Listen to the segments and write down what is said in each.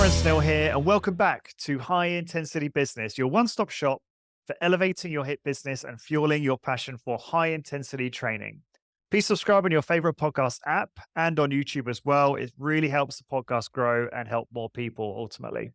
Darren Snell here, and welcome back to High Intensity Business, your one-stop shop for elevating your hit business and fueling your passion for high intensity training. Please subscribe on your favorite podcast app and on YouTube as well. It really helps the podcast grow and help more people ultimately.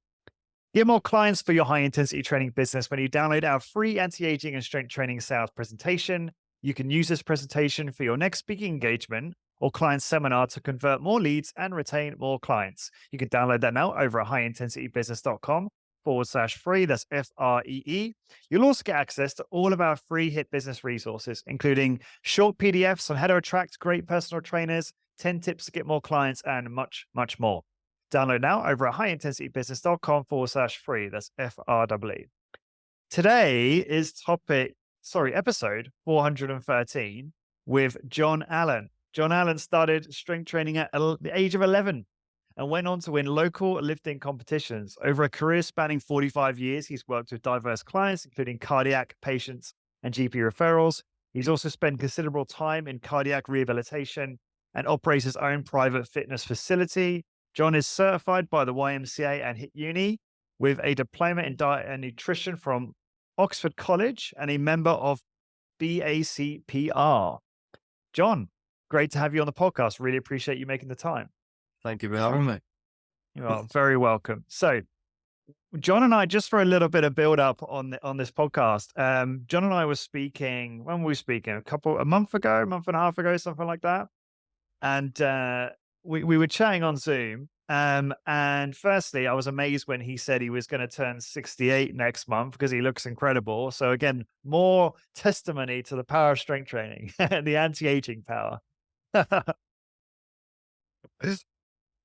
Get more clients for your high intensity training business when you download our free anti-aging and strength training sales presentation. You can use this presentation for your next speaking engagement or client seminar to convert more leads and retain more clients. You can download that now over at highintensitybusiness.com/free. That's FREE. You'll also get access to all of our free hit business resources, including short PDFs on how to attract great personal trainers, 10 tips to get more clients, and much, much more. Download now over at highintensitybusiness.com/free. That's FREE. Today is episode 413 with John Allen. John Allen started strength training at the age of 11 and went on to win local lifting competitions. Over a career spanning 45 years, he's worked with diverse clients, including cardiac patients and GP referrals. He's also spent considerable time in cardiac rehabilitation and operates his own private fitness facility. John is certified by the YMCA and HIT Uni with a diploma in diet and nutrition from Oxford College and a member of BACPR. John, great to have you on the podcast. Really appreciate you making the time. Thank you for having me. You are very welcome. So, John and I, just for a little bit of build up on this podcast, John and I were speaking. When were we speaking? A month and a half ago, something like that. And we were chatting on Zoom. And firstly, I was amazed when he said he was going to turn 68 next month because he looks incredible. So again, more testimony to the power of strength training and the anti-aging power.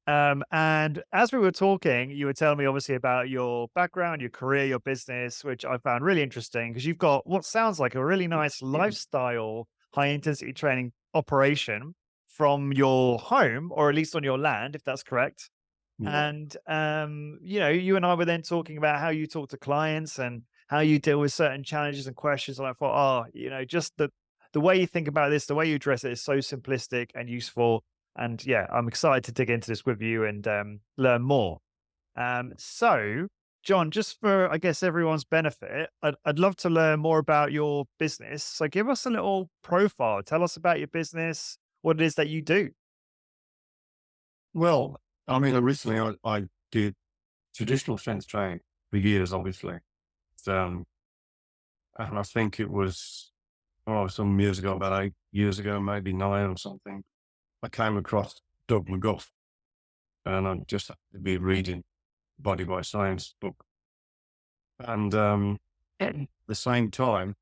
And as we were talking, you were telling me obviously about your background, your career, your business, which I found really interesting because you've got what sounds like a really nice lifestyle, high intensity training operation from your home, or at least on your land, if that's correct. Yeah. And, you and I were then talking about how you talk to clients and how you deal with certain challenges and questions. And I thought, just the way you think about this, the way you address it is so simplistic and useful. And yeah, I'm excited to dig into this with you and learn more. So, John, just for, I guess, everyone's benefit, I'd love to learn more about your business. So give us a little profile. Tell us about your business, what it is that you do. Well, I mean, originally I did traditional strength training for years, obviously. And I think it was, some years ago, about 8 years ago, maybe 9 or something, I came across Doug McGuff, and I just happened to be reading Body by Science book. And at the same time,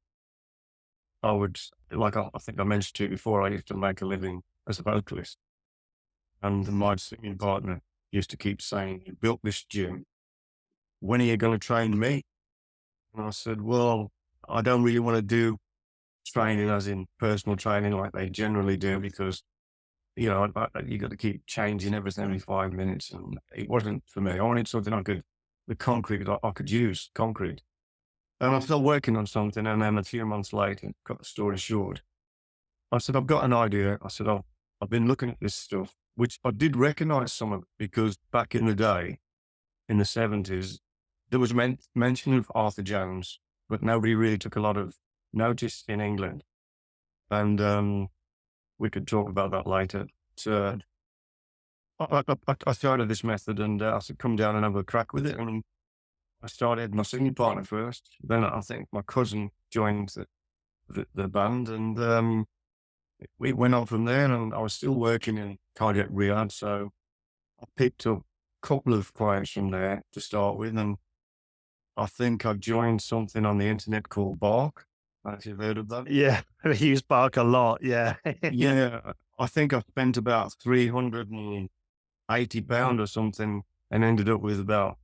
I would, I think I mentioned to you before, I used to make a living as a vocalist. And my singing partner used to keep saying, "You built this gym. When are you going to train me?" And I said, "Well, I don't really want to do training as in personal training like they generally do because, you got to keep changing everything every 5 minutes." And it wasn't for me. I wanted something the concrete, I could use concrete. And I'm still working on something. And then a few months later, cut the story short, I said, "I've got an idea." I said, I've been looking at this stuff, which I did recognize some of it because back in the day, in the 70s, there was mention of Arthur Jones, but nobody really took a lot of notice in England. And we could talk about that later. So I started this method and I said, come down and have a crack with it. And I started my singing partner first. Then I think my cousin joined the band, and we went on from there. And I was still working in cardiac rehab, so I picked up a couple of clients from there to start with. And I think I joined something on the internet called Bark. Have you heard of that? Yeah, I use Bark a lot. Yeah. Yeah, I think I spent about £380 or something and ended up with about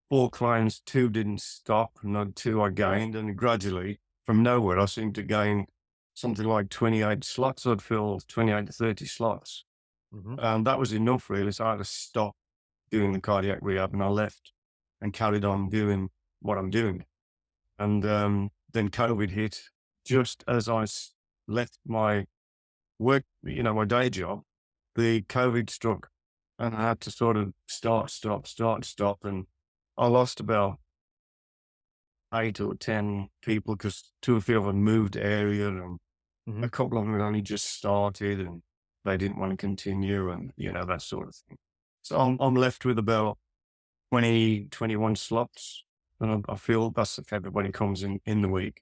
4 clients. 2 didn't stop, and 2 I gained. And gradually, from nowhere, I seemed to gain something like 28 slots. I'd fill 28 to 30 slots. Mm-hmm. And that was enough, really. So I had to stop doing the cardiac rehab, and I left and carried on doing what I'm doing. And then COVID hit just as I left my work, my day job. The COVID struck and I had to sort of stop. And I lost about 8 or 10 people because two or three of them moved area, and Hmm. a couple of them had only just started and they didn't want to continue, and that sort of thing. So I'm left with about 20, 21 slots, and I feel that's if everybody comes in the week.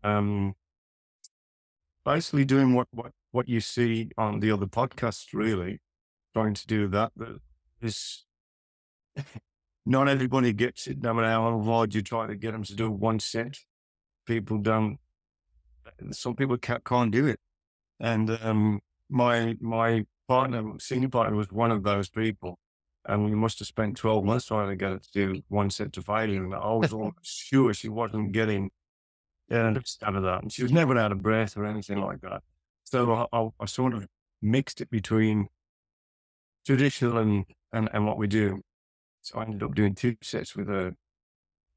Um, Basically doing what you see on the other podcasts, really trying to do that. But is not everybody gets it. No matter how hard you try to get them to do one set, people don't. Some people can't do it. And my partner, senior partner, was one of those people. And we must have spent 12 months trying to get her to do one set to failure. And I was almost sure she wasn't getting out of that. And she was never out of breath or anything like that. So I sort of mixed it between traditional and what we do. So I ended up doing 2 sets with her.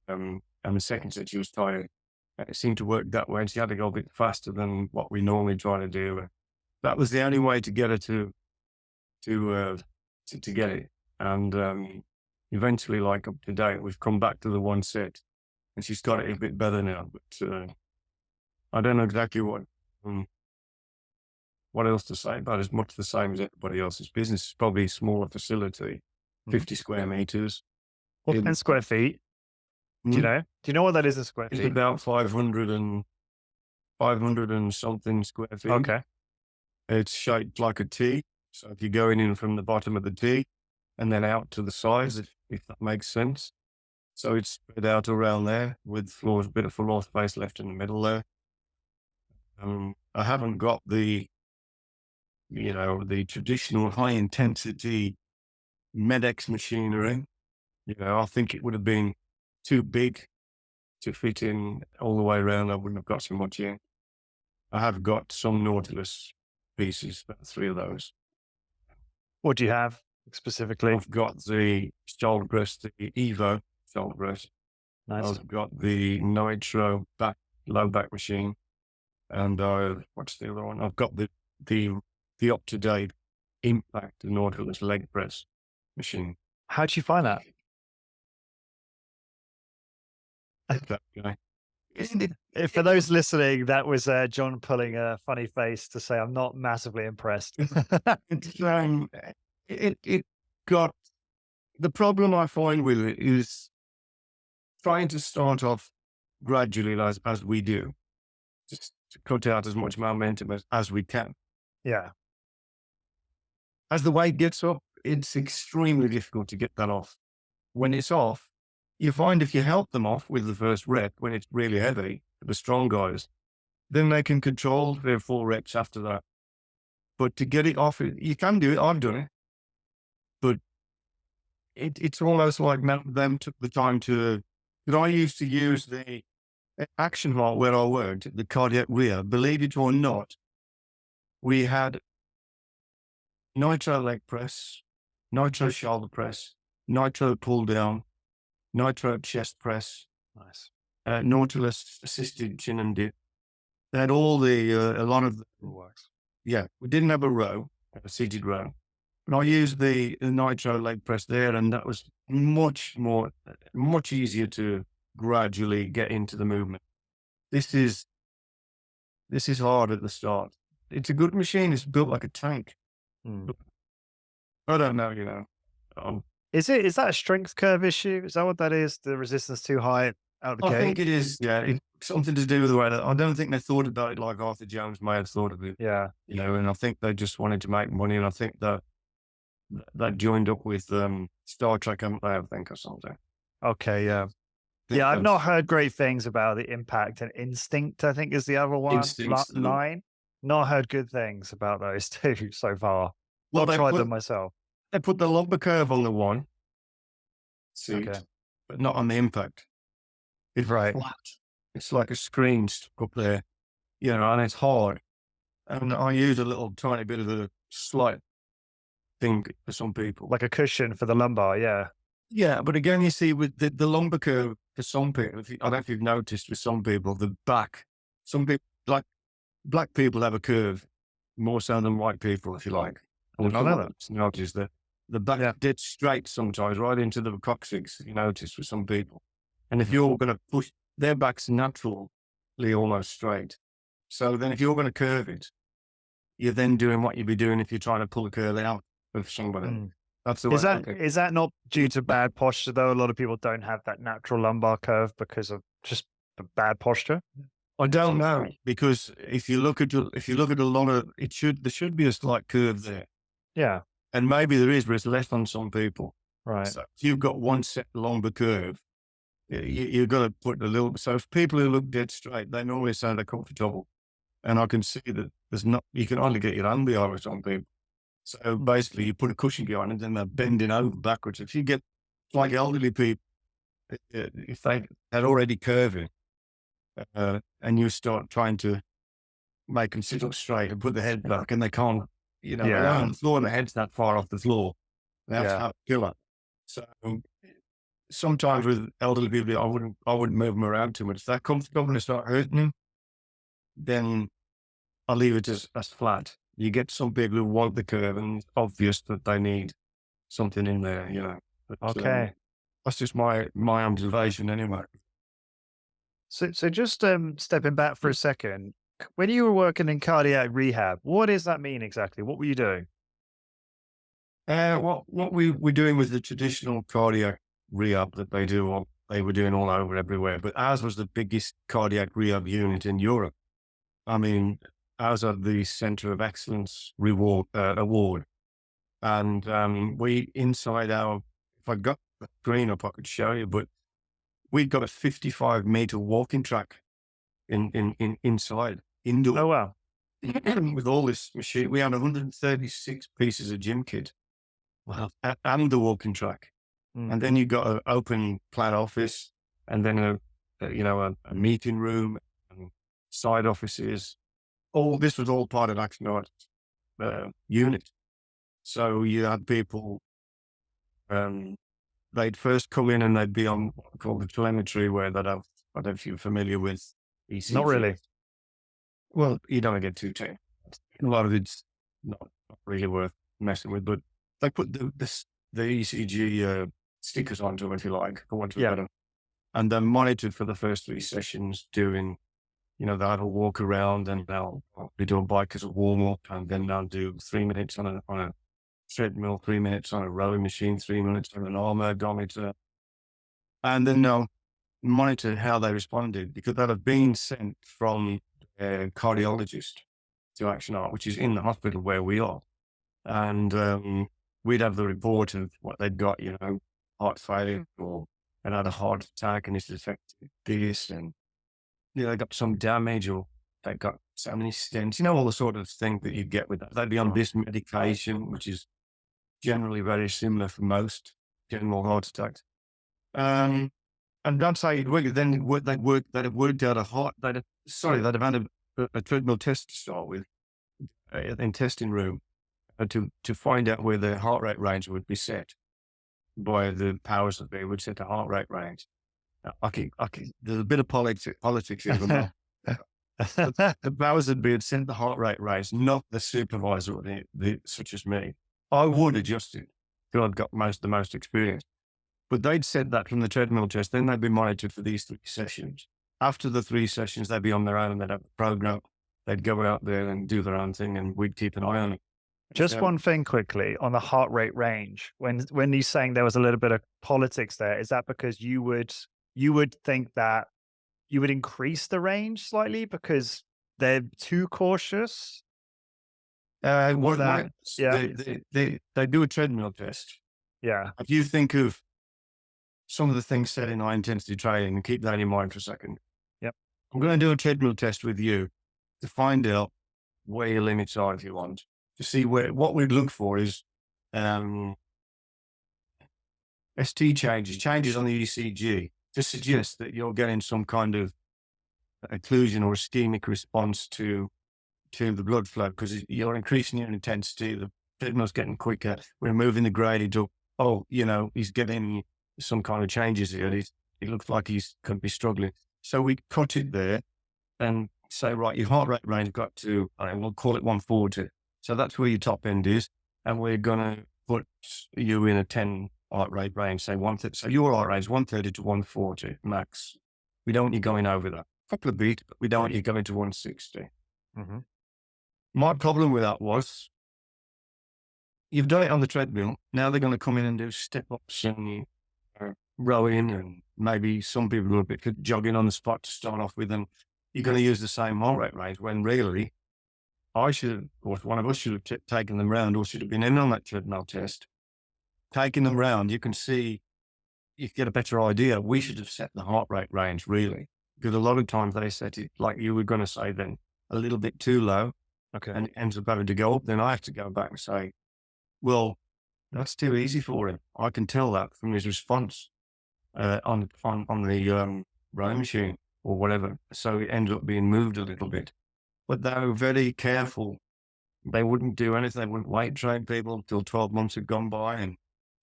And the second set, she was tired. It seemed to work that way. And she had to go a bit faster than what we normally try to do. That was the only way to get her to get it. And eventually, like up to date, we've come back to the one set, and she's got it a bit better now. But I don't know exactly um, what else to say about it. It's much the same as everybody else's business. It's probably a smaller facility, Mhm. 50 square meters. Well, In, 10 square feet. Do you Hmm? know? Do you know what that is in square It's feet? about 500 and something square feet. Okay. It's shaped like a T. So if you're going in from the bottom of the T and then out to the sides, if that makes sense. So it's spread out around there with a bit of floor space left in the middle there. I haven't got the traditional high intensity Medex machinery. I think it would have been too big to fit in all the way around. I wouldn't have got so much in. I have got some Nautilus pieces, about 3 of those. What do you have specifically? I've got the shoulder press, the Evo shoulder press. Nice. I've got the Nitro low back machine, and what's the other one? I've got the up to date Impact Nautilus leg press machine. How'd you find that? That guy. Isn't it? For those listening, that was John pulling a funny face to say, I'm not massively impressed. It's it got the problem I find with it is trying to start off gradually as we do, just to cut out as much momentum as we can. Yeah. As the weight gets up, it's extremely difficult to get that off. When it's off, you find if you help them off with the first rep, when it's really heavy, the strong guys, then they can control their 4 reps after that. But to get it off, you can do it. I've done it. But it's almost like none of them took the time to. But I used to use the action vault where I worked, the cardiac rehab. Believe it or not, we had nitro leg press, nitro shoulder press, nitro pull down, nitro chest press, Nice. Nautilus assisted chin and dip. They had all a lot of, All works. yeah, we didn't have a seated row. But I used the nitro leg press there, and that was much easier to gradually get into the movement. This is hard at the start. It's a good machine. It's built like a tank. Mm. I don't know, Is that a strength curve issue? Is that what that is? The resistance too high out the I gate? think it is, yeah, it's something to do with the way that I don't think they thought about it like Arthur Jones may have thought of it, Yeah. and I think they just wanted to make money, and I think that joined up with Star Trek Empire, I think, or something. Okay. Yeah. Think Yeah. I've not that's heard great things about the Impact and Instinct, I think is the other one. Instincts. Line. Not heard good things about those two so far. Well, Not tried them myself. they put the lumbar curve on the one seat, Okay. but not on the Impact. It's Right. flat. It's like a screen stuck up there, and it's hard. And I use a little tiny bit of a slight thing for some people. Like a cushion for the lumbar. Yeah. Yeah, but again, you see with the lumbar curve for some people, I don't know if you've noticed with some people, the back, some people, like black people have a curve more so than white people, if you like. I did not know that. Notice that the back Yeah. dead straight sometimes, right into the coccyx, if you notice with some people. And if you're going to push, their back's naturally almost straight. So then if you're going to curve it, you're then doing what you'd be doing if you're trying to pull a curl out of somebody. Mm. That's the way Is I that look at it. is that not due to bad posture though? A lot of people don't have that natural lumbar curve because of just the bad posture. I don't know, because if you look at a lot of there should be a slight curve there, Yeah. and maybe there is, but it's less on some people. Right. So if you've got one set longer curve, you've got to put a little. So if people who look dead straight, they normally say they're comfortable, and I can see that there's not. You can only get your hand behind with some people. So basically, you put a cushion behind it, and they're bending over backwards. If you get like elderly people, if they had already curving, and you start trying to make them sit up straight and put the head back, and they can't, they're Yeah. on the floor and their head's that far off the floor. They have to Yeah. have a killer. So sometimes with elderly people, I wouldn't move them around too much. If they're comfortable and they start hurting them, then I leave it as flat. You get some people who want the curve, and it's obvious that they need something in there. But Okay. that's just my observation anyway. So just stepping back for a second, when you were working in cardiac rehab, what does that mean exactly? What were you doing? What we're doing with the traditional cardiac rehab that they were doing all over everywhere, but ours was the biggest cardiac rehab unit in Europe. I mean, ours had the Centre of Excellence award, and we inside our. If I got the screen up, I could show you, but we got a 55-meter walking track inside Oh indoor wow. with all this machine. We had 136 pieces of gym kit. Wow. And the walking track. Mm. And then you got an open plan office, and then a meeting room and side offices. All this was all part of Action Art unit. So you had people, they'd first come in and they'd be on what we call the telemetry, where they'd have, I don't know if you're familiar with Not ECG. really. Well, you don't get too technical. A lot of it's not really worth messing with, but they put the ECG stickers onto them, if you like, for want of a Yeah. better. And they're monitored for the first 3 sessions, doing, they'll have a walk around, and they'll be doing bike as a warm up, and then they'll do 3 minutes on a treadmill, 3 minutes on a rowing machine, 3 minutes on an arm ergometer, and then they'll monitor how they responded, because they'll have been sent from a cardiologist to Action Art, which is in the hospital where we are. And we'd have the report of what they'd got, heart failure, or and had a heart attack, and it's affected this, and they got some damage, or they got so many stents, all the sort of thing that you get with that. They'd be on this medication, which is generally very similar for most general heart attacks. And that's how you'd work it. Then they'd have worked out they'd have had a treadmill test to start with, in testing room, to find out where the heart rate range would be set by the powers that be, would set the heart rate range. There's a bit of politics here, but the powers that be had set the heart rate range, not the supervisor, or such as me. I would adjust it, because I've got the most experience. But they'd set that from the treadmill test. Then they'd be monitored for these 3 sessions. After the 3 sessions, they'd be on their own. They'd have a program. They'd go out there and do their own thing, and we'd keep an eye on it. Just one thing quickly on the heart rate range. When you're saying there was a little bit of politics there, is that because you would think that you would increase the range slightly because they're too cautious? Well, That yeah. they do a treadmill test. Yeah. If you think of some of the things said in high intensity training, and keep that in mind for a second. Yep. I'm going to do a treadmill test with you to find out where your limits are, if you want, to see what we'd look for is ST changes on the ECG, to suggest that you're getting some kind of occlusion or ischemic response to the blood flow, because you're increasing your intensity, the treadmill's getting quicker, we're moving the gradient up. Oh, he's getting some kind of changes here. It looks like he's going to be struggling. So we cut it there and say, right, your heart rate range got to, we'll call it 140. So that's where your top end is. And we're going to put you in a 10 heart rate range, say so your heart rate is 130 to 140 max. We don't want you going over that. A couple of beats, but we don't want you going to 160. Hmm. My problem with that was you've done it on the treadmill. Now they're going to come in and do step ups and rowing, and maybe some people are a bit good jogging on the spot to start off with. And you're going to use the same heart rate range when really I should have, or one of us should have taken them round, or should have been in on that treadmill test. Taking them round, you can see, you get a better idea. We should have set the heart rate range really, because a lot of times they set it, like you were going to say then, a little bit too low, Okay. and it ends up having to go up. Then I have to go back and say, well, that's too easy for him. I can tell that from his response on the rowing machine or whatever. So it ended up being moved a little bit. But they were very careful. They wouldn't do anything. They wouldn't weight train people until 12 months had gone by. And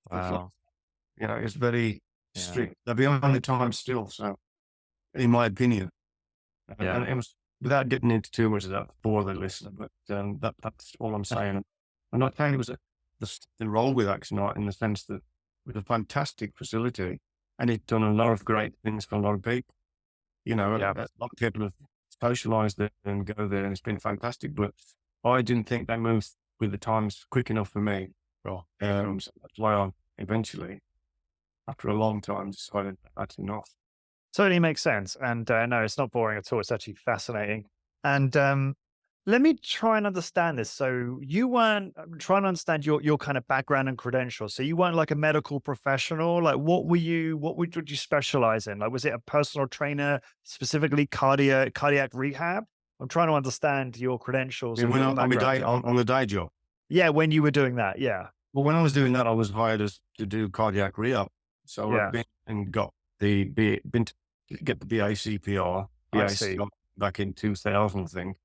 stuff like, Wow. it's very Yeah. strict. They're behind the times still. So, in my opinion, Yeah. and it was, without getting into too much of that for the listener, but that's all I'm saying. I'm not saying it was the role with Axonite in the sense that it was a fantastic facility and it's done a lot of great things for a lot of people. Yeah. A lot of people have socialized there and go there, and it's been fantastic. But I didn't think they moved with the times quick enough for me. Sure. So that's why I eventually, after a long time, decided that's enough. Totally makes sense. And no, it's not boring at all. It's actually fascinating. And let me try and understand this. So you weren't I'm trying to understand your kind of background and credentials. So you weren't like a medical professional. Like what would you specialize in? Like was it a personal trainer, specifically cardiac rehab? I'm trying to understand your credentials and When your on my background. day on the day job. Yeah, when you were doing that. Yeah. Well, when I was doing that, I was hired to do cardiac rehab. So I've Yeah. been and got been to get the BACPR, I see. BACR back in 2000, I think.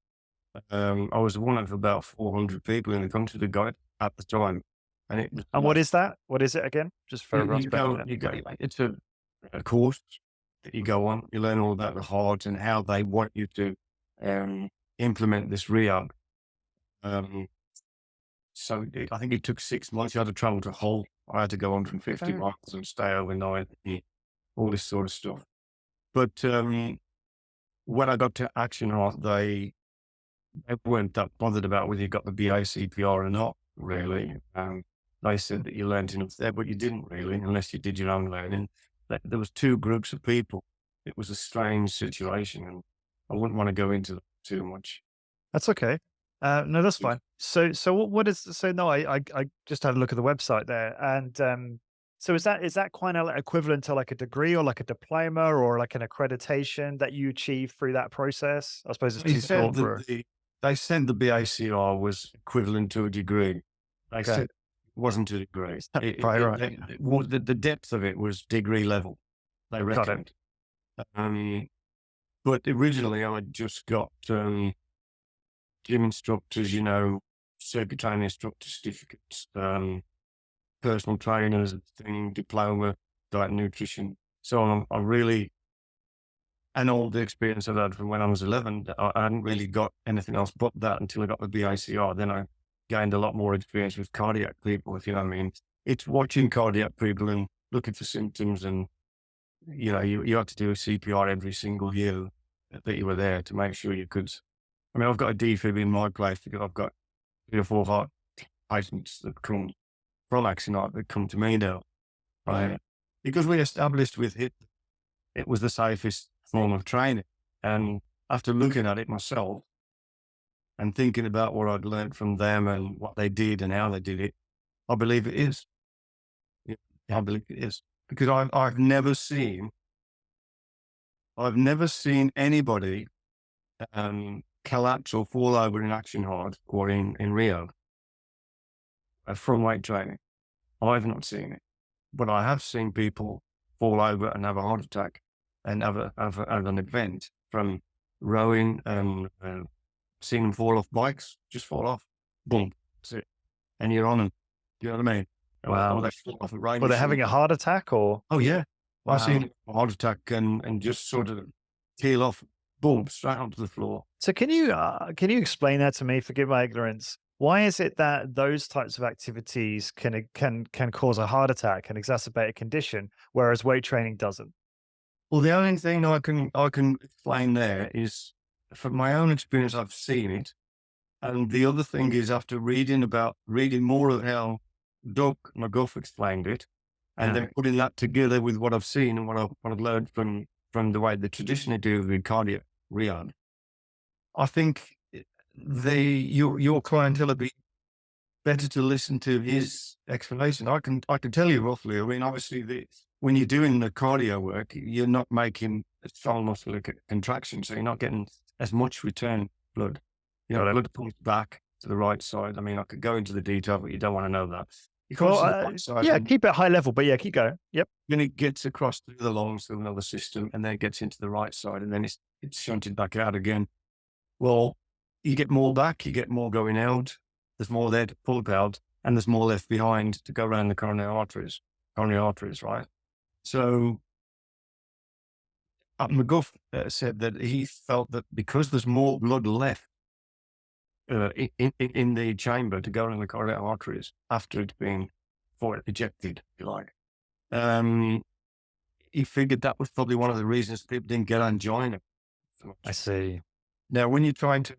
I was one of about 400 people in the country that got it at the time. And it was And what like, is that? What is it again? Just for everyone's benefit. it's a course that you go on. You learn all about the heart and how they want you to implement this rehab. Um, I think it took 6 months. You had to travel to Hull. I had to go 150 Okay. miles and stay overnight, all this sort of stuff. But when I got to Action Heart, they weren't that bothered about whether you got the BACPR or not, really. They said that you learned enough there, but you didn't really, unless you did your own learning. There was two groups of people. It was a strange situation, and I wouldn't want to go into that too much. That's okay. No, that's fine. So what is so no, I just had a look at the website there, and so is that quite like equivalent to like a degree or like a diploma or like an accreditation that you achieve through that process? I suppose it's They too said short that for. they said the BACR was equivalent to a degree. They Okay, said it wasn't a degree. right. The depth of it was degree level, they Got it. reckoned. Um, but originally I just got gym instructors, circuit training instructor certificates, personal trainers, thing, diploma, diet and nutrition. So I really, and all the experience I've had from when I was 11, I hadn't really got anything else but that until I got the BACR. Then I gained a lot more experience with cardiac people, if you know what I mean. It's watching cardiac people and looking for symptoms, and you have to do a CPR every single year that you were there to make sure you could. I mean, I've got a defib in my place because I've got 3 or 4 heart patients that come from Axonite that come to me now. Right. Because we established with it was the safest form of training. And after looking at it myself and thinking about what I'd learned from them and what they did and how they did it, I believe it is. Yeah, I believe it is. Because I've never seen anybody collapse or fall over in Action Hard or in Rio from weight training. I've not seen it, but I have seen people fall over and have a heart attack and have an event from rowing and seen them fall off bikes, just fall off, boom, that's it, and you're on them. You know what I mean? Or Wow. they fall off a rowing Were they machine. having a heart attack or? Oh yeah, I Wow. seen a heart attack and just sort of keel off, boom, straight onto the floor. So can you explain that to me? Forgive my ignorance. Why is it that those types of activities can cause a heart attack and exacerbate a condition, whereas weight training doesn't? Well, the only thing I can explain there is from my own experience, I've seen it. And the other thing is after reading more of how Doug McGuff explained it, and Yeah. then putting that together with what I've seen and what I've learned from the way they traditionally do with cardio rehab, I think your clientele would be better to listen to his explanation. I can tell you roughly. I mean, obviously, when you're doing the cardio work, you're not making a strong muscular contraction, so you're not getting as much return blood. Got it. Blood pumps back to the right side. I mean, I could go into the detail, but you don't want to know that. It Well, comes to the right side, yeah, and keep it high level, but yeah, keep going. Yep. then it gets across through the lungs to another system, and then it gets into the right side, and then it's shunted back out again. Well, you get more back, you get more going out. There's more there to pull out, and there's more left behind to go around the coronary arteries, right? So McGuff said that he felt that because there's more blood left in the chamber to go around the coronary arteries after it's been before it ejected, if you like, um, he figured that was probably one of the reasons people didn't get angina so I much. see. Now, when you're trying to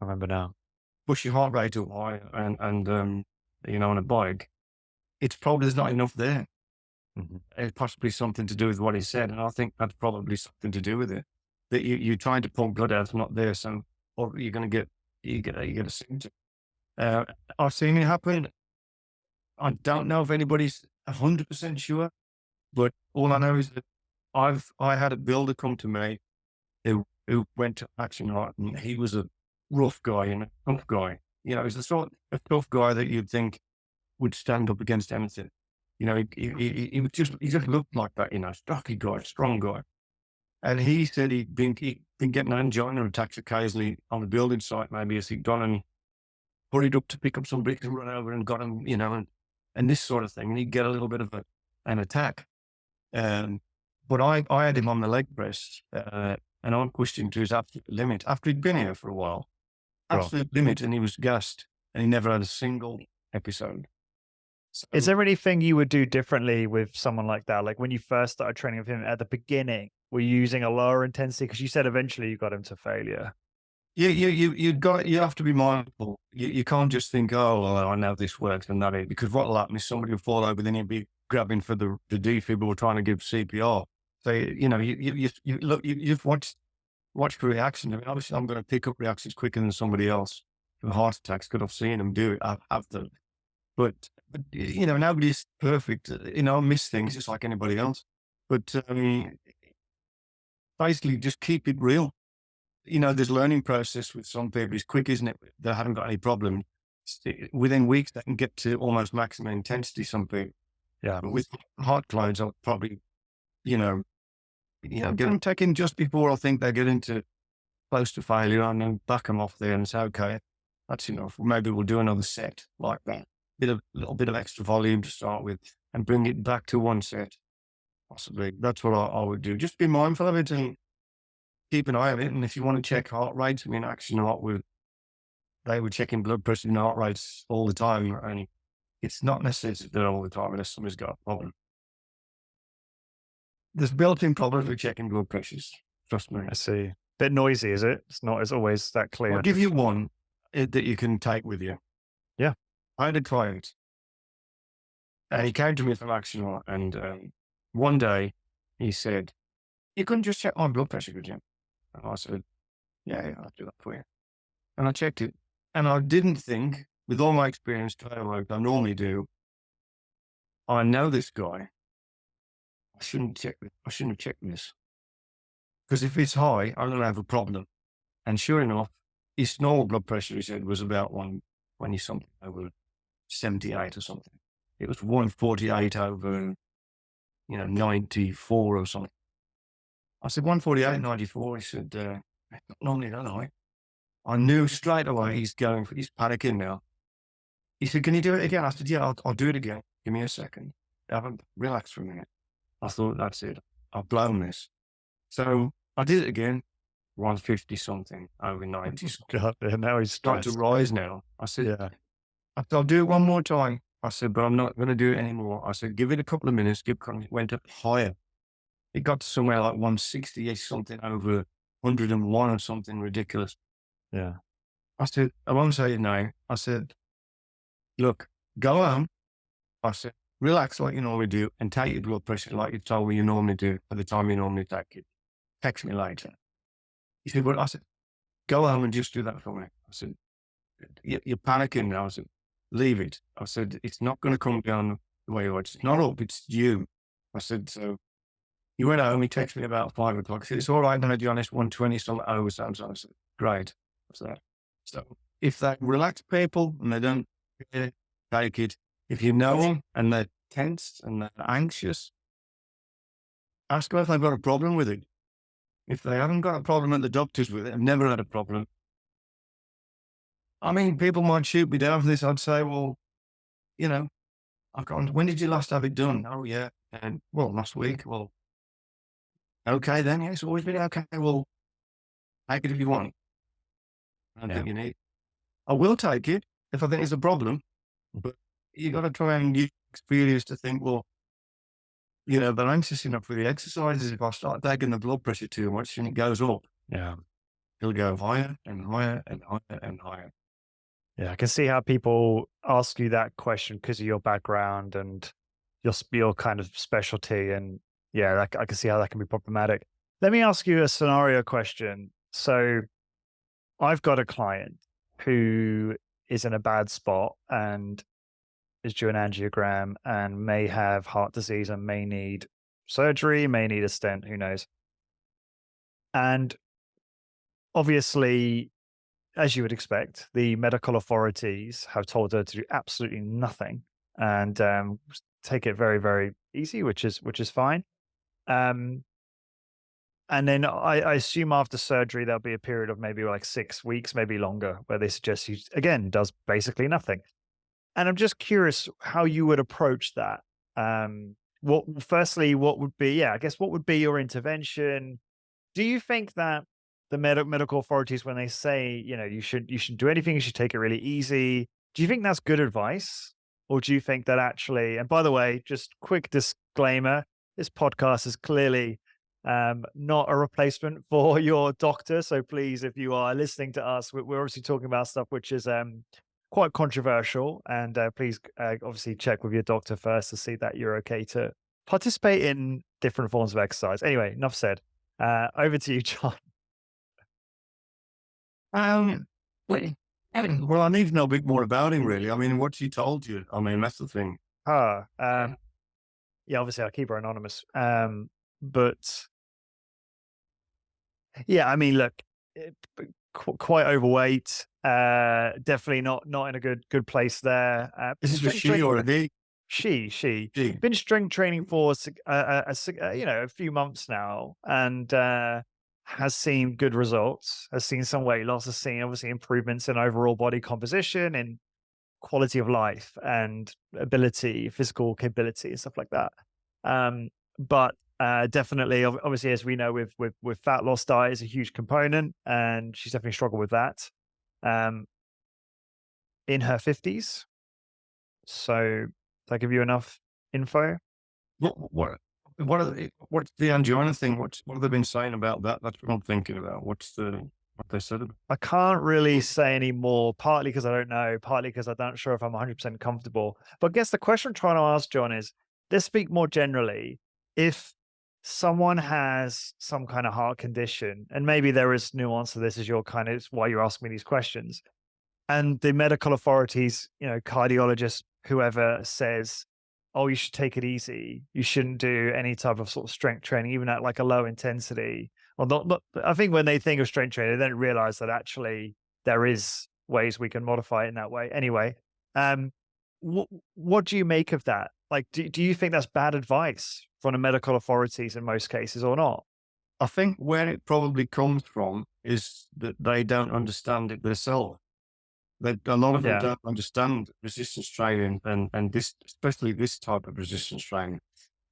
I remember now. push your heart rate up high and on a bike, it's probably there's not enough there. Mhm. It's possibly something to do with what he said, and I think that's probably something to do with it. That you're trying to pump blood out, it's not there, so or you're going to get a symptom. Uh, I've seen it happen. I don't know if anybody's 100% sure, but all I know is that I had a builder come to me who went to Action Heart, and he was a rough guy and a tough guy. He's the sort of tough guy that you'd think would stand up against anything. He just looked like that, stocky guy, strong guy. And he said he'd been getting angina attacks occasionally on the building site, maybe as he'd gone and hurried up to pick up some bricks and run over and got him, and this sort of thing. And he'd get a little bit of an attack. Um, but I had him on the leg press, and I pushed him to his absolute limit after he'd been here for a while. Sure. Absolute limit, and he was gassed, and he never had a single episode. Is So there anything you would do differently with someone like that? Like when you first started training with him at the beginning, were you using a lower intensity? Because you said eventually you got him to failure. you have to be mindful. You can't just think, oh, well, I know this works and that is, because what'll happen is somebody will fall over, then you'll be grabbing for the defib or trying to give CPR. So you look, you've watched the reaction. I mean, obviously, I'm going to pick up reactions quicker than somebody else with heart attacks because I've seen them do it. Have them, but nobody's perfect. I miss things just like anybody else. But basically, just keep it real. There's learning process with some people. It's quick, isn't it? They haven't got any problem. Within weeks, they can get to almost maximum intensity. Some people, Yeah. but with heart clients, I'll probably, you know, get them taken just before I think they get into close to failure, and then back them off there and say, okay, that's enough. Maybe we'll do another set like that. Little bit of extra volume to start with, and bring it back to one set. Possibly, that's what I would do. Just be mindful of it and keep an eye on it. And if you want to check heart rates, I mean, Action Heart they were checking blood pressure and heart rates all the time, and it's not necessary to do it all the time unless somebody's got a problem. There's built-in problems with checking blood pressures. Trust me. I see. Bit noisy, is it? It's not as always that I'll clear. give you one that you can take with you. Yeah. I had a client, and he came to me from Action Heart, and one day he said, "You couldn't just check my blood pressure, could you?" And I said, "Yeah, I'll do that for you." And I checked it, and I didn't think, with all my experience, like I normally do, I know this guy. I shouldn't check. I shouldn't have checked this, because if it's high, I'm going to have a problem. And sure enough, his normal blood pressure, he said, was about 120 something over 78 or something. It was 148 over, 94 or something. I said, 148, 94. He said, "It's not normally that high." I knew straight away he's panicking now. He said, "Can you do it again?" I said, "Yeah, I'll do it again. Give me a second. Relax for a minute." I thought, that's it. I've blown this. So I did it again, 150 something over 90. God, yeah, now he's Starting to stressed. rise now. I said, Yeah. I said, I'll do it one more time. I said, but I'm not going to do it anymore. I said, give it a couple of minutes. Went up higher. It got to somewhere like 160 something over 101 or something ridiculous. Yeah. I said, I won't say it now. I said, look, go home. I said, relax like you normally do and take your blood pressure like you told me you normally do at the time you normally take it. Text me later. He said, well, I said, go home and just do that for me. I said, you're panicking now. I said, leave it. I said, it's not going to come down the way you want. It's not up, it's you. I said, so he went home. He texted me about 5 o'clock. He said, it's all right. I'm going to do on this 120 something over something. I said, great. So if they relax people and they don't really take it, if you know them and they're tense and they're anxious, ask them if they've got a problem with it. If they haven't got a problem at the doctors with it, I've never had a problem. I mean, people might shoot me down for this. I'd say, well, you know, I've gone, when did you last have it done? Oh, yeah. And well, last week. Well, okay, then. Yeah, it's always been okay. Well, take it if you want. I don't Yeah. think you need. I will take it if I think it's a problem, but you got to try and use experience to think, well, you know, they're anxious enough with the exercises. If I start taking the blood pressure too much and it goes up, Yeah. it'll go higher and higher and higher and higher. Yeah. I can see how people ask you that question because of your background and your kind of specialty. And yeah, I can see how that can be problematic. Let me ask you a scenario question. So I've got a client who is in a bad spot and is due an angiogram and may have heart disease and may need surgery, may need a stent, who knows. And obviously, as you would expect, the medical authorities have told her to do absolutely nothing and take it very, very easy, which is fine. Um, and then I assume after surgery there'll be a period of maybe like 6 weeks, maybe longer, where they suggest you again does basically nothing. And I'm just curious how you would approach that. Firstly, what would be, yeah, I guess what would be your intervention? Do you think that the medical authorities, when they say, you should do anything, you should take it really easy, do you think that's good advice? Or do you think that actually, and by the way, just quick disclaimer, this podcast is clearly not a replacement for your doctor. So please, if you are listening to us, we're obviously talking about stuff which is quite controversial. And please obviously check with your doctor first to see that you're okay to participate in different forms of exercise. Anyway, enough said. Over to you, John. Um, well, well, I need to know a bit more about him, really. I mean, what she told you. I mean, that's the thing. Ah, yeah, obviously I'll keep her anonymous. But yeah, I mean, look, quite overweight. Definitely not in a good place there. Is this a she or a he? She She. been strength training for a few months now, and has seen good results. Has seen some weight loss. Has seen obviously improvements in overall body composition and quality of life and ability, physical capability, and stuff like that. But definitely, obviously, as we know, with fat loss, diet is a huge component, and she's definitely struggled with that. Um, in her 50s. So, does that give you enough info? What's the angina thing? What have they been saying about that? That's what I'm thinking about. What they said about? I can't really say any more, partly because I don't know, partly because I'm not sure if I'm 100% comfortable. But I guess the question I'm trying to ask, John, is let's speak more generally. If someone has some kind of heart condition, and maybe there is nuance to this, as you're kind of, it's why you're asking me these questions, and the medical authorities, cardiologists, whoever says, oh, you should take it easy. You shouldn't do any type of sort of strength training, even at like a low intensity. Well, not I think when they think of strength training, they don't realize that actually there is ways we can modify it in that way. Anyway, um, what do you make of that? Like, do you think that's bad advice from the medical authorities in most cases or not? I think where it probably comes from is that they don't understand it themselves. A lot of them Yeah, don't understand resistance training and this, especially this type of resistance training.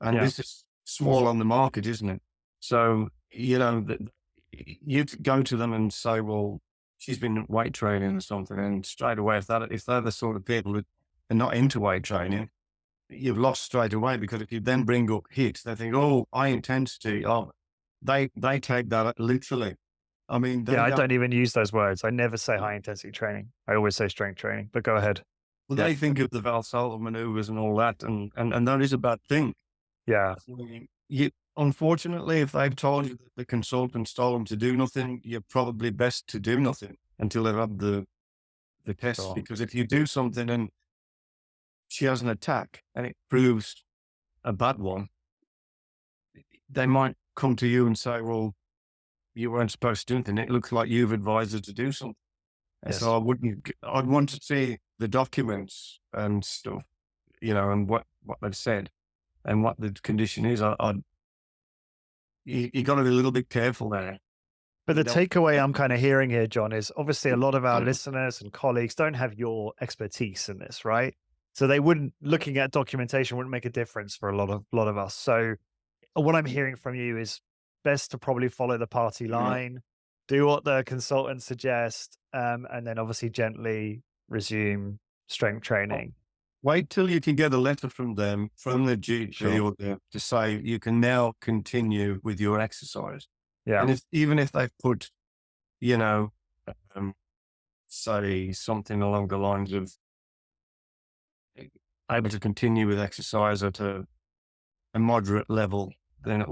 And yeah, this is small on the market, isn't it? So, you know, you go to them and say, well, she's been weight training or something, and straight away, if they're the sort of people that are not into weight training, you've lost straight away, because if you then bring up hits, they think, oh, high intensity. Oh, they take that literally. I mean, Yeah, they I don't. don't even use those words. I never say high intensity training. I always say strength training, but go ahead. Well, Yeah. they think of the Valsalva maneuvers and all that, and that is a bad thing. Yeah. So unfortunately, if they've told you that the consultants told them to do nothing, you're probably best to do nothing until they've had the test. Sure. Because if you do something and she has an attack and it proves a bad one, they might come to you and say, "Well, you weren't supposed to do anything. It looks like you've advised her to do something." And so Yes. I'd want to see the documents and stuff, and what they've said and what the condition is. You got to be a little bit careful there. But You the don't. takeaway I'm kind of hearing here, John, is obviously a lot of our listeners and colleagues don't have your expertise in this, right? So they wouldn't looking at documentation wouldn't make a difference for a lot of us. So what I'm hearing from you is best to probably follow the party line, do what the consultant suggests, and then obviously gently resume strength training. Wait till you can get a letter from them, from the GP Sure. or to say you can now continue with your exercise. Yeah. And even if they've put, you know, um, say something along the lines of able to continue with exercise at a moderate level, then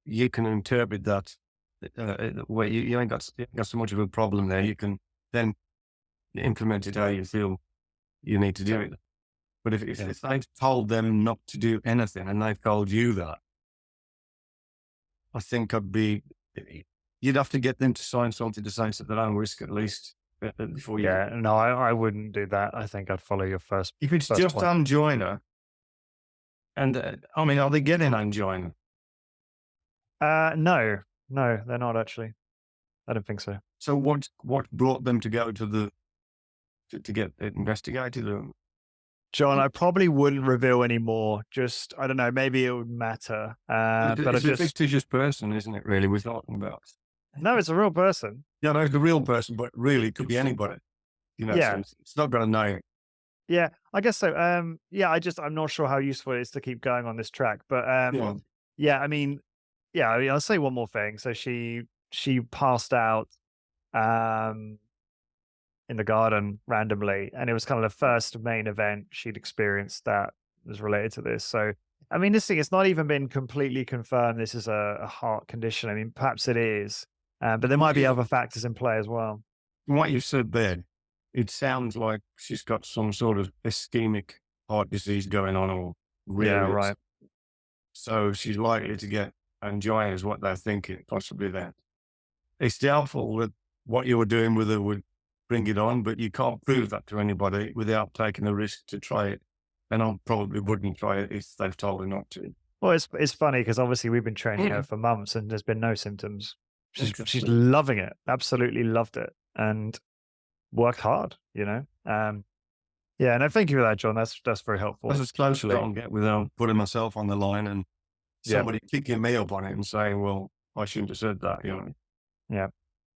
you can interpret that where you ain't got so much of a problem there. You can then implement it how you feel you need to do it. But Yeah. if they've told them not to do anything and they've told you that, I think you'd have to get them to sign something to say it's at their own risk at least before you. Yeah. No, I wouldn't do that. I think I'd follow your first If it's first just point. angina, and I mean, are they getting angina? No, they're not actually. I don't think so. So what brought them to go to get it investigated? John, I probably wouldn't reveal any more. Just, I don't know, maybe it would matter. But I It's a just, fictitious person, isn't it? Really, we're talking about. no, it's a real person. Yeah, no, it's a real person, but really, it could be anybody. So Yeah. it's not going to know. Yeah. I guess so. Yeah, I'm not sure how useful it is to keep going on this track. But Yeah. yeah, I mean, yeah, I'll say one more thing. So she passed out um in the garden randomly, and it was kind of the first main event she'd experienced that was related to this. So I mean, this thing, it's not even been completely confirmed this is a heart condition. I mean, perhaps it is, but there might be other factors in play as well. From what you said there, it sounds like she's got some sort of ischemic heart disease going on, or Yeah, really. right. So she's likely to get angina, is what they're thinking, possibly that. It's doubtful that what you were doing with her would bring it on, but you can't prove that to anybody without taking the risk to try it. And I probably wouldn't try it if they've told her not to. Well, it's funny because obviously we've been training her for months and there's been no symptoms. She's Interesting. loving it, absolutely loved it, and worked hard. Yeah, no, thank you for that, John. That's very That's helpful. as close as I can get without putting myself on the line and Yeah, somebody picking me up on it and saying, well, I shouldn't have said that. yeah.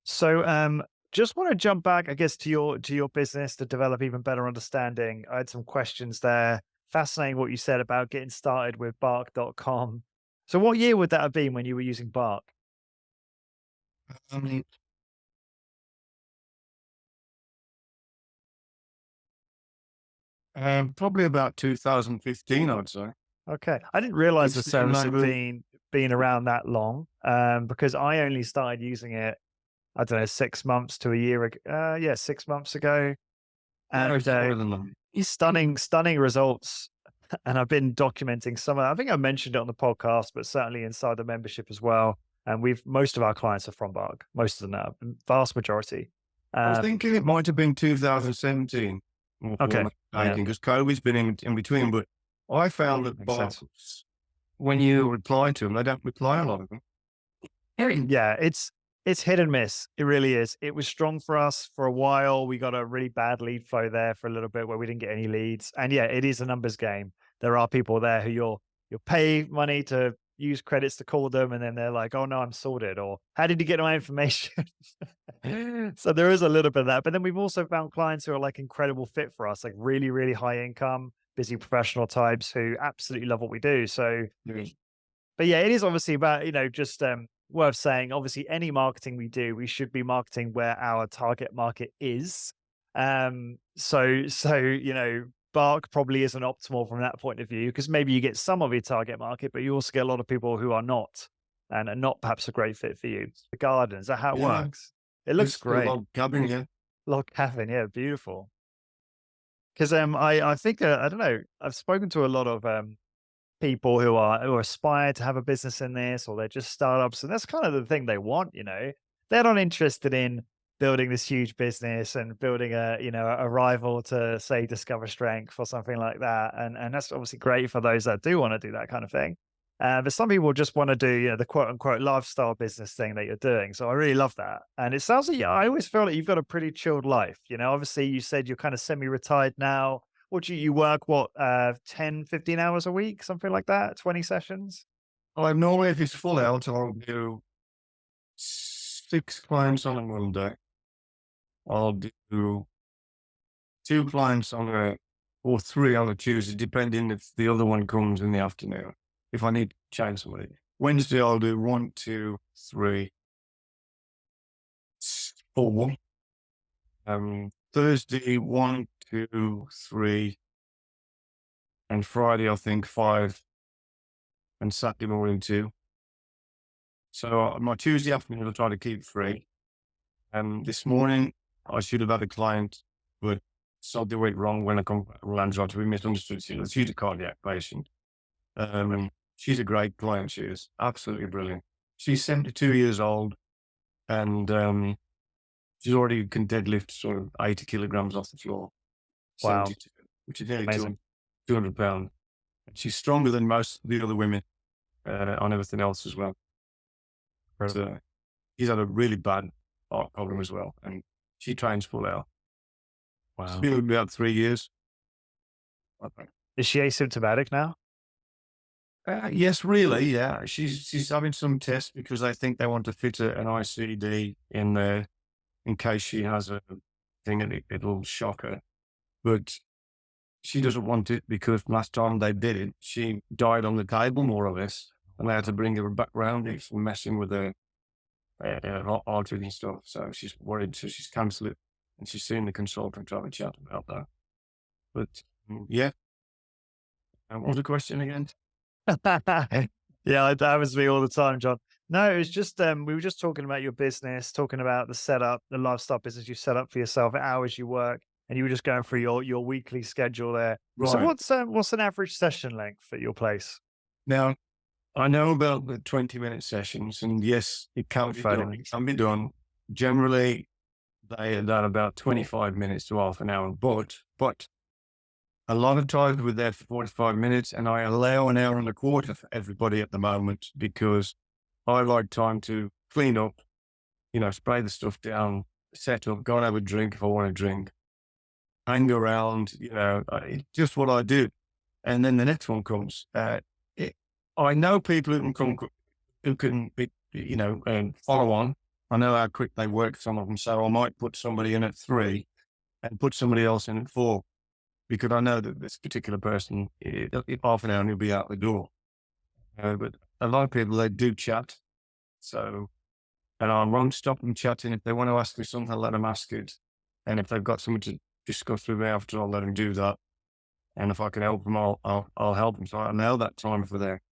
So, just want to jump back, I guess, to your business to develop even better understanding. I had some questions there. Fascinating what you said about getting started with Bark.com. So, what year would that have been when you were using Bark? I mean, probably about 2015, I'd say. Okay, I didn't realize the It's, and service they had were, been around that long. Because I only started using it, I don't know, 6 months to a year ago. Yeah, 6 months ago, no, and it's more than that. stunning results. And I've been documenting some of that. I think I mentioned it on the podcast, but certainly inside the membership as well. And most of our clients are from Bark, most of them now, vast majority. I was Uh, thinking it might have been 2017, okay, yeah, because COVID's been in between. But I found that makes sense. bots, when you reply to them, they don't reply a lot of them. Yeah, it's hit and miss. It really is. It was strong for us for a while. We got a really bad lead flow there for a little bit where we didn't get any leads. And yeah, it is a numbers game. There are people there who you'll pay money to use credits to call them, and then they're like, "Oh no, I'm sorted," or "How did you get my information?" So there is a little bit of that, but then we've also found clients who are like incredible fit for us, like really, really high income, busy professional types who absolutely love what we do. So Yes. but yeah, it is obviously about, just worth saying, obviously, any marketing we do, we should be marketing where our target market is. So, Bark probably isn't optimal from that point of view because maybe you get some of your target market, but you also get a lot of people who are not and are not perhaps a great fit for you. The garden, is that how it Yeah. works? It looks It's a great. log cabin, yeah. Log cabin, yeah, beautiful. Because I think I don't know. I've spoken to a lot of people who aspire to have a business in this, or they're just startups, and that's kind of the thing they want. They're not interested in building this huge business and building a rival to, say, Discover Strength or something like that, and that's obviously great for those that do want to do that kind of thing. But some people just want to do, the quote unquote lifestyle business thing that you're doing. So I really love that. And it sounds like, yeah, I always feel like you've got a pretty chilled life. Obviously you said you're kind of semi-retired now. What do you work, 10, 15 hours a week, something like that? 20 sessions? Well, normally if it's full out, I'll do 6 clients on a Monday. I'll do 2 clients on a or 3 on a Tuesday, depending if the other one comes in the afternoon, if I need to change somebody. Wednesday, I'll do 1, 2, 3, 4. Thursday, 1, 2, 3, and Friday, I think 5, and Saturday morning 2. So, my Tuesday afternoon, I'll try to keep free. This morning, I should have had a client, but something went wrong when I come lands out. We misunderstood. She's a cardiac patient. She's a great client. She is absolutely brilliant. She's 72 years old, and she's already can deadlift sort of 80 kilograms off the floor. Wow, 72, which is nearly amazing. 200 pounds. And she's stronger than most of the other women on everything else as well. Incredible. So he's had a really bad heart problem as well, and she trains full out. It's Wow. been about 3 years. I think. Is she asymptomatic now? Yes, really, yeah. She's having some tests because I think they want to fit an ICD in there in case she has a thing and it'll shock her. But she doesn't want it because last time they did it, she died on the table more or less, and they had to bring her back round it for messing with her arteries and stuff. So she's worried, so she's cancelled it, and she's seeing the consultant to have a chat about that. But yeah, and what was the question again? Yeah, that happens to me all the time, John. No, it was just we were just talking about your business, talking about the setup, the lifestyle business you set up for yourself, hours you work, and you were just going through your weekly schedule there. So Right. what's an average session length at your place? Now, I know about the 20-minute sessions, and yes, it can be 30 done. It minutes. can be done. Generally, they are done about 25 minutes to half an hour, but a lot of times we're there for 45 minutes, and I allow an hour and a quarter for everybody at the moment because I like time to clean up, spray the stuff down, set up, go and have a drink if I want to drink, hang around, it's just what I do. And then the next one comes. It, I know people who can who can be, follow on. I know how quick they work, some of them. So I might put somebody in at 3 and put somebody else in at 4 because I know that this particular person, half an hour and he'll be out the door. But a lot of people, they do chat. So, and I won't stop them chatting. If they want to ask me something, I'll let them ask it. And if they've got something to discuss with me after, I'll let them do that. And if I can help them, I'll help them. So I allow that time for there.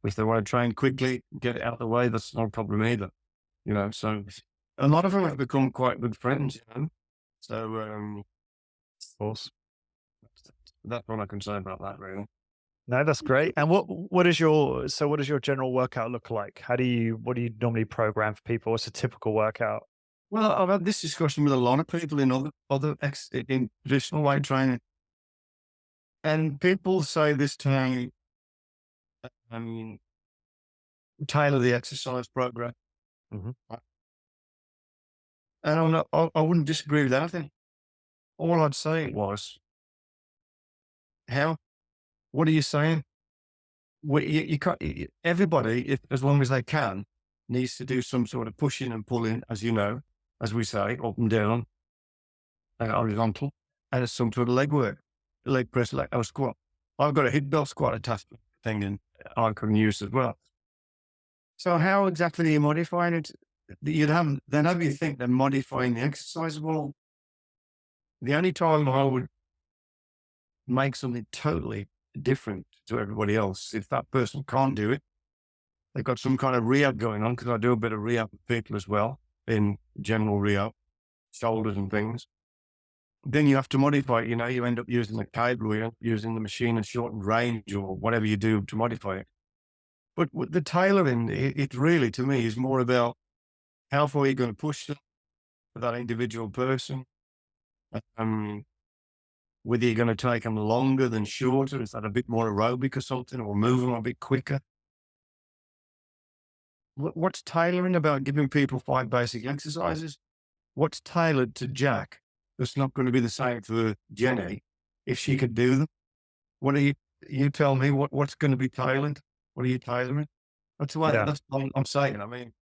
If they want to train quickly, get it out of the way, that's not a problem either. So a lot of them have become quite good friends. So Of course. that's what I can say about that, really. No, that's great. And what does your general workout look like? What do you normally program for people? What's a typical workout? Well, I've had this discussion with a lot of people in in traditional weight training, and people say this to me, I mean, tailor the exercise program. Mhm. And I wouldn't disagree with anything. All I'd say was, how? What are you saying? you can't, everybody, if, as long as they can, needs to do some sort of pushing and pulling, as you know, as we say, up and down, horizontal, and it's some sort of leg work, leg press, leg or squat. I've got a hip belt squat attachment thing and I can use as well. So how exactly are you modifying it? You'd have, then have you think they're modifying the exercise? Well, the only time I would make something totally different to everybody else, if that person can't do it, they've got some kind of rehab going on, because I do a bit of rehab with people as well, in general rehab, shoulders and things. Then you have to modify it. You know, you end up using the cable, or you end up using the machine and shortened range, or whatever you do to modify it. But with the tailoring, it really, to me, is more about how far you're going to push them for that individual person. Um, Whether you're going to take them longer than shorter, is that a bit more aerobic or something, or move them a bit quicker? What's tailoring about giving people 5 basic exercises? What's tailored to Jack that's not going to be the same for Jenny if she could do them? What are you tell me what's going to be tailored? What are you tailoring? Yeah. That's what I'm saying. I mean,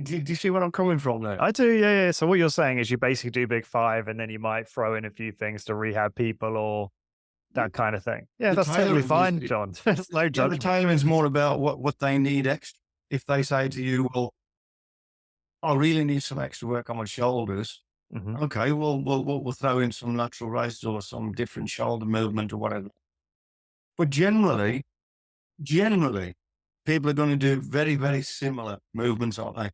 do you see what I'm coming from there? I do, yeah, yeah. So what you're saying is you basically do big five and then you might throw in a few things to rehab people or Yeah, that kind of thing. Yeah, the that's totally tailoring fine, John. There's no yeah, the judgment. tailoring is more about what they need extra. If they say to you, well, I really need some extra work on my shoulders. Mhm. Okay, well, we'll throw in some lateral raises or some different shoulder movement or whatever. But generally, people are going to do very, very similar movements, aren't they?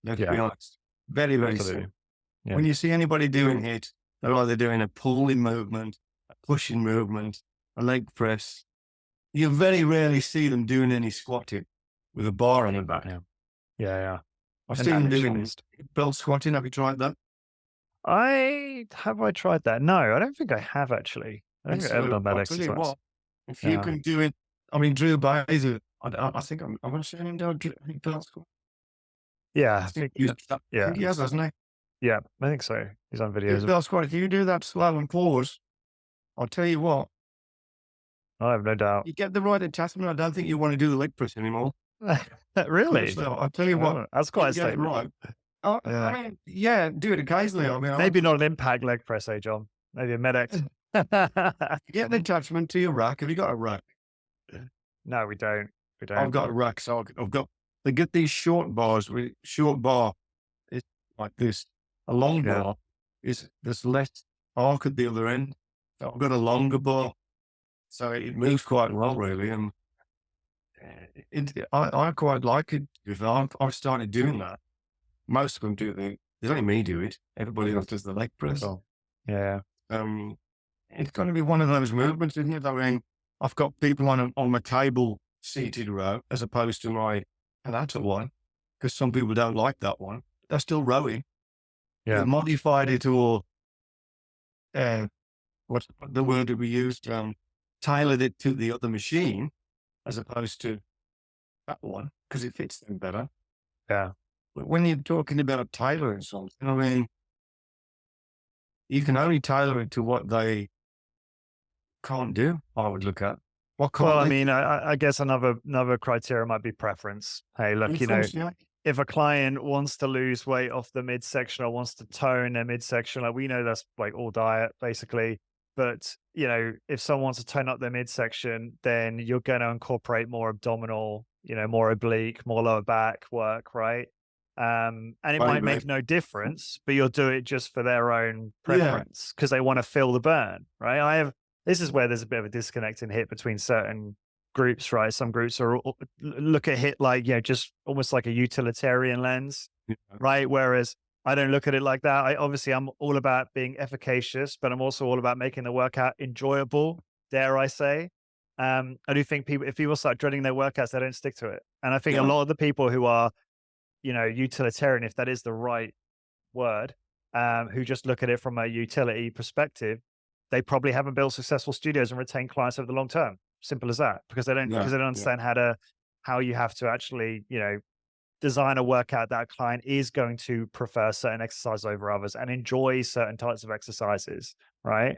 Let's be Yeah, honest. Very, very absolutely. similar. Yeah. When you see anybody doing it, they're either doing a pulling movement, a pushing movement, a leg press. You very rarely see them doing any squatting with a bar on the back. Yeah. Yeah, yeah. I've An seen them average at doing least. belt squatting. Have you tried that? I tried that? No, I don't think I have actually. I don't And think I've ever so done that I'll tell you exercise. what, if you Yeah. can do it, I mean, Drew Baser, I think I'm going to see him do a belt squat. Yeah, I I think think he's, that I yeah. think he has, hasn't he? Yeah, I think so. He's on His videos of belt squat, if you do that slow and pause, I'll tell you what, I have no doubt. you get the right attachment. I don't think you want to do the leg press anymore. Really? Personally, I'll tell you what, Oh, that's you quite a get it statement. right. I Yeah. mean, yeah, do it occasionally. I mean, Maybe not an impact leg press, eh, John? Maybe a med-X. get the attachment to your rack. Have you got a rack? No, we don't. We I've don't. got a rack, so I've got, they get these short bars with short bar. It's like this. A long Yeah. bar is there's less arc at the other end. So I've got a longer bar, so it moves quite well, really. And I quite like it. If I've started doing that. Most of them do the. There's only me do it. Everybody else does the leg press. Cool. Yeah. Um, it's going to be one of those movements, isn't it? I mean, I've got people on my table seated row as opposed to my lateral one, because some people don't like that one. They're still rowing. Yeah. We've modified it, or uh, what's the word that we used? Tailored it to the other machine as opposed to that one, because it fits them better. Yeah. But when you're talking about tailoring something, I mean, you can only tailor it to what they can't do. I would look at what Well, can't I they mean, do? I guess another criteria might be preference. Hey, look, Unfortunately, if a client wants to lose weight off the midsection or wants to tone their midsection, like we know that's like all diet basically. But if someone wants to tone up their midsection, then you're going to incorporate more abdominal, more oblique, more lower back work, right? And it I might agree. make no difference, but you'll do it just for their own Yeah, preference because they want to feel the burn, right? This is where there's a bit of a disconnect in HIIT between certain groups, right? Some groups look at HIIT like, just almost like a utilitarian lens, yeah, right? Whereas I don't look at it like that. I'm all about being efficacious, but I'm also all about making the workout enjoyable, dare I say. I do think if people start dreading their workouts, they don't stick to it. And I think a yeah, lot of the people who are, utilitarian, if that is the right word, who just look at it from a utility perspective, they probably haven't built successful studios and retained clients over the long term. Simple as that, because yeah, they don't yeah, understand how you have to actually, design a workout that a client is going to prefer certain exercise over others and enjoy certain types of exercises, right?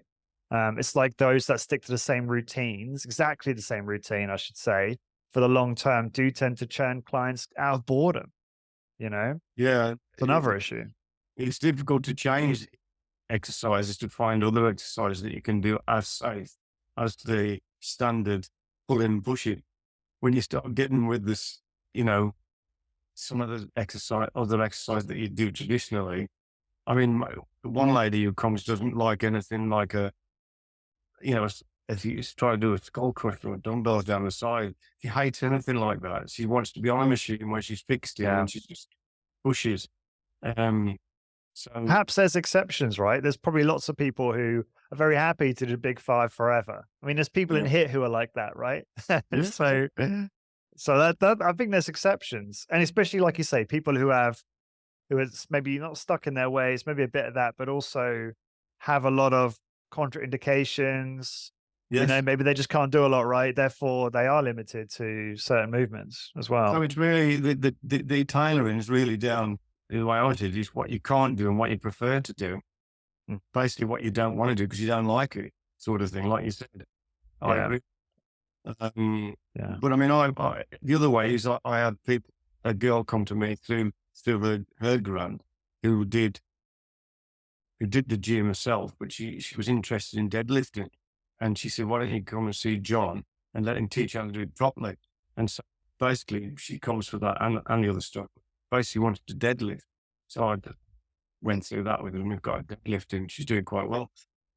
It's like those that stick to the same routines, exactly the same routine, I should say, for the long term do tend to churn clients out of boredom, you know? Yeah, It's another issue. it's difficult to change exercises to find other exercises that you can do as safe as the standard pull in push it. When you start getting with this, you know, some of the other exercise that you do traditionally. I mean, one lady who comes doesn't like anything like a, you know, if you try to do a skull crusher with dumbbells down the side, she hates anything like that. She wants to be on a machine where she's fixed in Yeah. and she just pushes. Um, so Perhaps there's exceptions, right? There's probably lots of people who are very happy to do big five forever. I mean, there's people in yeah, HIIT who are like that, right? yeah, So, so that I think there's exceptions, and especially like you say, people who is maybe not stuck in their ways, maybe a bit of that, but also have a lot of contraindications. You know, yes. maybe they just can't do a lot, right? Therefore, they are limited to certain movements as So well. it's really the tailoring is really down the way I did is what you can't do and what you prefer to do. And basically what you don't want to do because you don't like it, sort of thing, like you said. I Yeah, agree. yeah. But I mean, the other way is I had a girl come to me through her grant who did the gym herself, but she was interested in deadlifting, and she said, "Why don't you come and see John and let him teach you how to do it properly?" And so basically, she comes for that and the other stuff. Basically, wanted to deadlift, so I went through that with her, and we've got a deadlifting. She's doing quite well,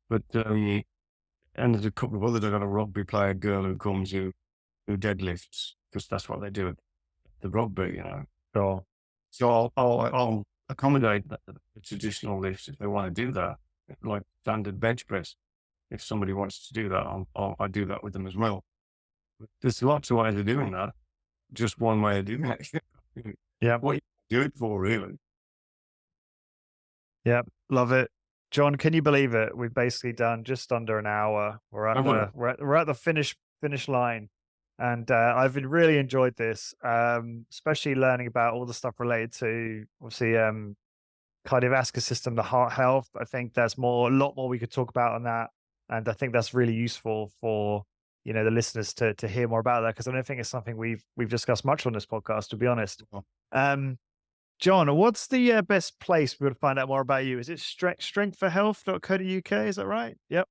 but and there's a couple of others. I got a rugby player girl who comes who deadlifts because that's what they do at the rugby, you know. Sure. So I'll accommodate the traditional lifts if they want to do that, like standard bench press. If somebody wants to do that, I do that with them as well. But there's lots of ways of doing that. Just one way of doing it. Yeah. What you do it for, really? Yep, love it. John, can you believe it? We've basically done just under an hour. I will. We're at the finish line, and I've really enjoyed this, especially learning about all the stuff related to obviously cardiovascular system, the heart health. I think there's a lot more we could talk about on that, and I think that's really useful for the listeners to hear more about that because I don't think it's something we've discussed much on this podcast, to be honest. Well, Um, John, what's the best place we would find out more about you? Is it strengthforhealth.co.uk? Is that right? Yep.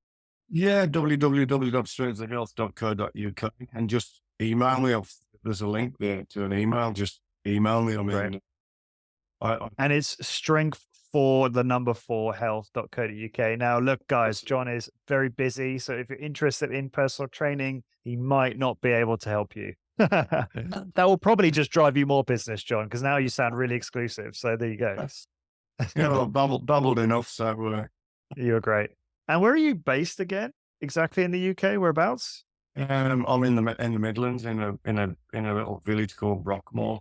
yeah, www.strengthofhealth.co.uk and just email me. There's a link there to an email. Just email me. I Great. mean, I And it's strength for the number 4 health.co.uk. Now, look, guys, John is very busy. So if you're interested in personal training, he might not be able to help you. That will probably just drive you more business, John, because now you sound really exclusive. So there you go. that's well, bubbled enough. So You're great. And where are you based again? Exactly in the UK? Whereabouts? I'm in the Midlands in a little village called Brockmore.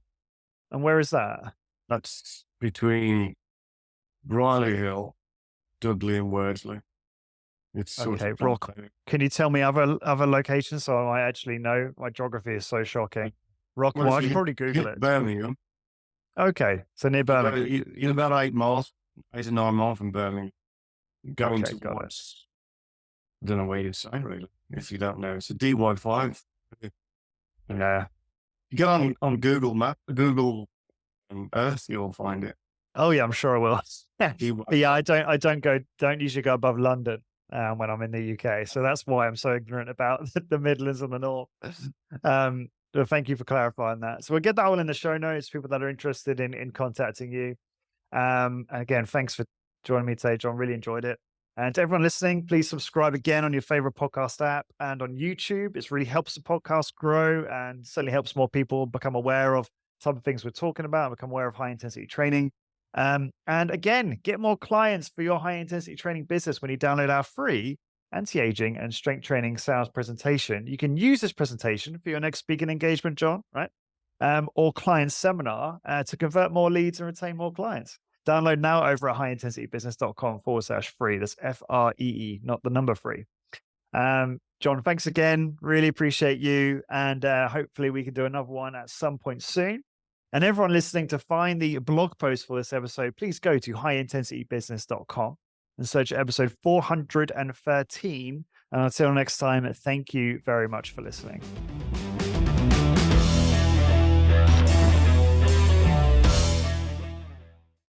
And where is that? That's between Briley Hill, Dudley, and Worsley. It's sort Okay, of Rock. Can you tell me other locations so I might actually know? My geography is so shocking. well, Rockmore, if I should you probably Google hit it. Birmingham, Okay, so near Birmingham. you're about 8 miles, 8 to 9 miles from Birmingham, going Okay, got it. towards. I don't know where you'd say really if you don't know. It's a DY5. Yeah. You get on Google Map, Google Earth, you'll find it. Oh yeah, I'm sure I will. But yeah, DY5. don't usually go above London when I'm in the UK. So that's why I'm so ignorant about the Midlands and the North. But thank you for clarifying that. So we'll get that all in the show notes, people that are interested in contacting you. And again, thanks for joining me today, John. Really enjoyed it. And to everyone listening, please subscribe again on your favorite podcast app and on YouTube. It really helps the podcast grow and certainly helps more people become aware of some of the things we're talking about and become aware of high intensity training. And again, get more clients for your high intensity training business when you download our free anti-aging and strength training sales presentation. You can use this presentation for your next speaking engagement, John, right? Or client seminar to convert more leads and retain more clients. Download now over at highintensitybusiness.com/free. That's FREE, not the number free. John, thanks again. Really appreciate you. And hopefully we can do another one at some point soon. And everyone listening, to find the blog post for this episode, please go to highintensitybusiness.com. and search episode 413. And until next time, thank you very much for listening.